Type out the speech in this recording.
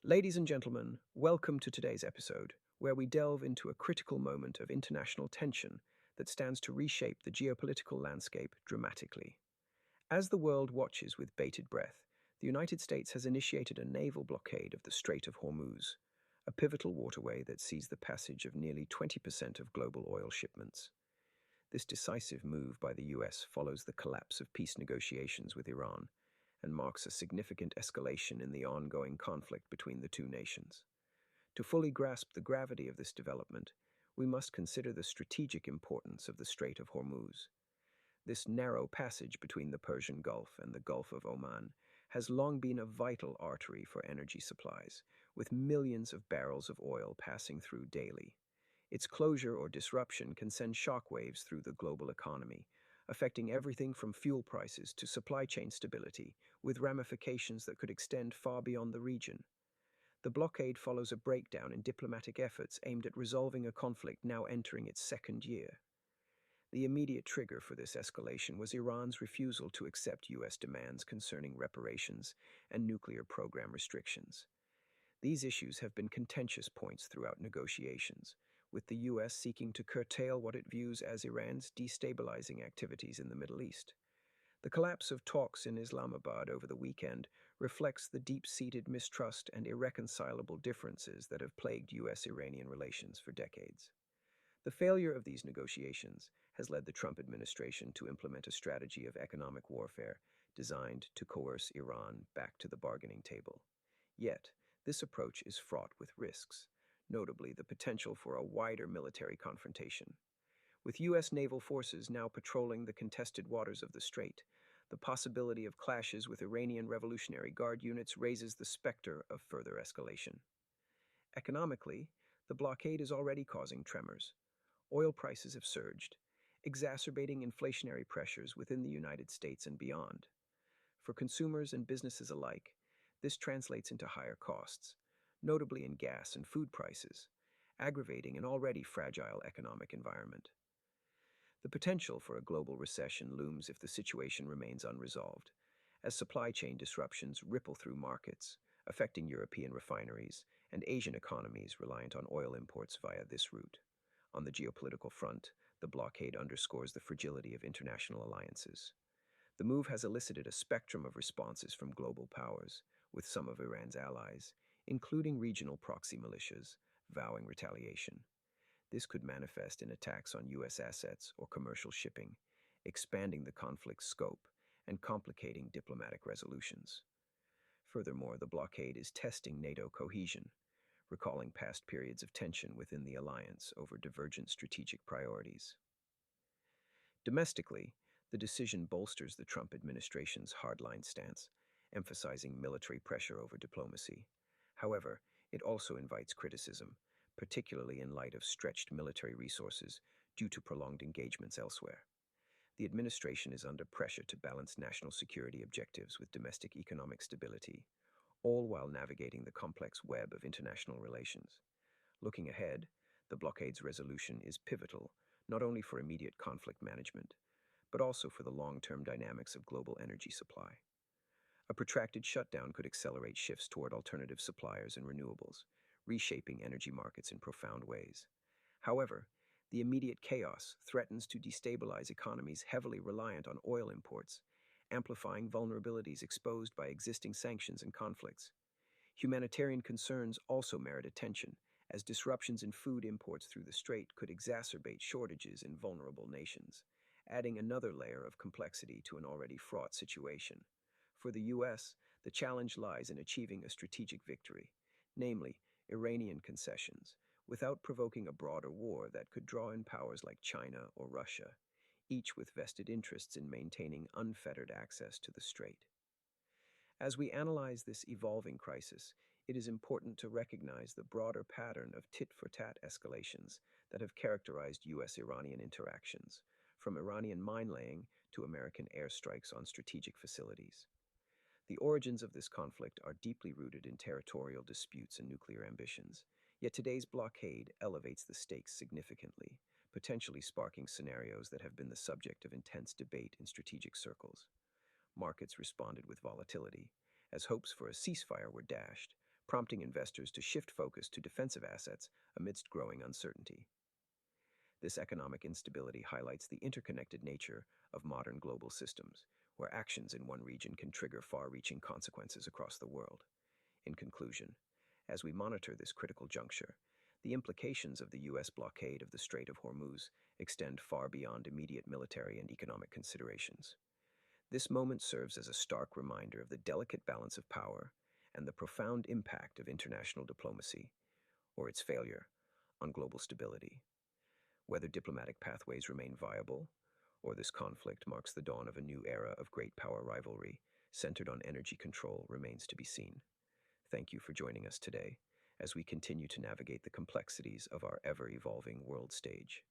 Ladies and gentlemen, welcome to today's episode, where we delve into a critical moment of international tension that stands to reshape the geopolitical landscape dramatically. As the world watches with bated breath, the United States has initiated a naval blockade of the Strait of Hormuz, a pivotal waterway that sees the passage of nearly 20% of global oil shipments. This decisive move by the US follows the collapse of peace negotiations with Iran and marks a significant escalation in the ongoing conflict between the two nations. To fully grasp the gravity of this development, we must consider the strategic importance of the Strait of Hormuz. This narrow passage between the Persian Gulf and the Gulf of Oman has long been a vital artery for energy supplies, with millions of barrels of oil passing through daily. Its closure or disruption can send shockwaves through the global economy, affecting everything from fuel prices to supply chain stability, with ramifications that could extend far beyond the region. The blockade follows a breakdown in diplomatic efforts aimed at resolving a conflict now entering its second year. The immediate trigger for this escalation was Iran's refusal to accept U.S. demands concerning reparations and nuclear program restrictions. These issues have been contentious points throughout negotiations, with the U.S. seeking to curtail what it views as Iran's destabilizing activities in the Middle East. The collapse of talks in Islamabad over the weekend reflects the deep-seated mistrust and irreconcilable differences that have plagued U.S.-Iranian relations for decades. The failure of these negotiations has led the Trump administration to implement a strategy of economic warfare designed to coerce Iran back to the bargaining table. Yet, this approach is fraught with risks, notably the potential for a wider military confrontation. With U.S. naval forces now patrolling the contested waters of the strait, the possibility of clashes with Iranian Revolutionary Guard units raises the specter of further escalation. Economically, the blockade is already causing tremors. Oil prices have surged, exacerbating inflationary pressures within the United States and beyond. For consumers and businesses alike, this translates into higher costs, notably in gas and food prices, aggravating an already fragile economic environment. The potential for a global recession looms if the situation remains unresolved, as supply chain disruptions ripple through markets, affecting European refineries and Asian economies reliant on oil imports via this route. On the geopolitical front, the blockade underscores the fragility of international alliances. The move has elicited a spectrum of responses from global powers, with some of Iran's allies, including regional proxy militias, vowing retaliation. This could manifest in attacks on U.S. assets or commercial shipping, expanding the conflict's scope and complicating diplomatic resolutions. Furthermore, the blockade is testing NATO cohesion, recalling past periods of tension within the alliance over divergent strategic priorities. Domestically, the decision bolsters the Trump administration's hardline stance, emphasizing military pressure over diplomacy. However, it also invites criticism, particularly in light of stretched military resources due to prolonged engagements elsewhere. The administration is under pressure to balance national security objectives with domestic economic stability, all while navigating the complex web of international relations. Looking ahead, the blockade's resolution is pivotal not only for immediate conflict management, but also for the long-term dynamics of global energy supply. A protracted shutdown could accelerate shifts toward alternative suppliers and renewables, reshaping energy markets in profound ways. However, the immediate chaos threatens to destabilize economies heavily reliant on oil imports, amplifying vulnerabilities exposed by existing sanctions and conflicts. Humanitarian concerns also merit attention, as disruptions in food imports through the strait could exacerbate shortages in vulnerable nations, adding another layer of complexity to an already fraught situation. For the U.S., the challenge lies in achieving a strategic victory, namely, Iranian concessions, without provoking a broader war that could draw in powers like China or Russia, each with vested interests in maintaining unfettered access to the strait. As we analyze this evolving crisis, it is important to recognize the broader pattern of tit-for-tat escalations that have characterized U.S.-Iranian interactions, from Iranian mine-laying to American airstrikes on strategic facilities. The origins of this conflict are deeply rooted in territorial disputes and nuclear ambitions, yet today's blockade elevates the stakes significantly, potentially sparking scenarios that have been the subject of intense debate in strategic circles. Markets responded with volatility, as hopes for a ceasefire were dashed, prompting investors to shift focus to defensive assets amidst growing uncertainty. This economic instability highlights the interconnected nature of modern global systems, where actions in one region can trigger far-reaching consequences across the world. In conclusion, as we monitor this critical juncture, the implications of the U.S. blockade of the Strait of Hormuz extend far beyond immediate military and economic considerations. This moment serves as a stark reminder of the delicate balance of power and the profound impact of international diplomacy, or its failure, on global stability. Whether diplomatic pathways remain viable, or this conflict marks the dawn of a new era of great power rivalry centered on energy control, remains to be seen. Thank you for joining us today as we continue to navigate the complexities of our ever-evolving world stage.